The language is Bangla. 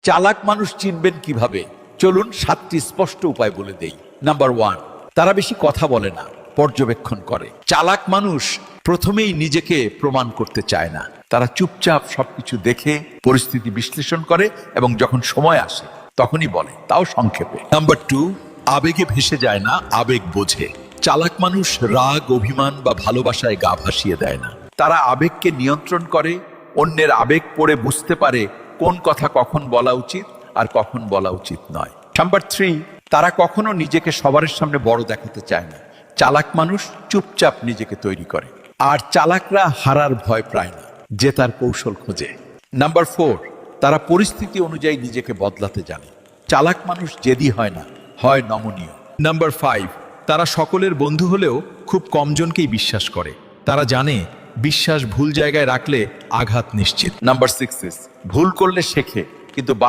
চালাক মানুষ চিনবেন কিভাবে? চলুন 7টি স্পষ্ট উপায় বলে দেই। নাম্বার 1, তারা বেশি কথা বলে না, পর্যবেক্ষণ করে। চালাক মানুষ প্রথমেই নিজেকে প্রমাণ করতে চায় না। তারা চুপচাপ সবকিছু দেখে পরিস্থিতি বিশ্লেষণ করে এবং যখন সময় আসে তখনই বলে, তাও সংক্ষেপে। নাম্বার 2, আবেগে ভেসে যায় না, আবেগ বোঝে। চালাক মানুষ রাগ, অভিমান বা ভালোবাসায় গা ভাসিয়ে দেয় না। তারা আবেগকে নিয়ন্ত্রণ করে, অন্যের আবেগ পড়ে বুঝতে পারে কোন কথা কখন বলা উচিত আর কখন বলা উচিত নয়। নাম্বার 3, তারা কখনো নিজেকে সবার সামনে বড় দেখাতে চায় না। চালাক মানুষ চুপচাপ নিজেকে তৈরি করে। আর চালাকরা হারার ভয় পায় না, জেতার কৌশল খোঁজে। নাম্বার 4, তারা পরিস্থিতি অনুযায়ী নিজেকে বদলাতে জানে। চালাক মানুষ জেদি হয় না, হয় নমনীয়। নাম্বার 5, তারা সকলের বন্ধু হলেও খুব কমজনকেই বিশ্বাস করে। তারা জানে বিশ্বাস ভুল জায়গায় রাখলে আঘাত নিশ্চিত। নাম্বার 6, ভুল করলে শেখে, কিন্তু বার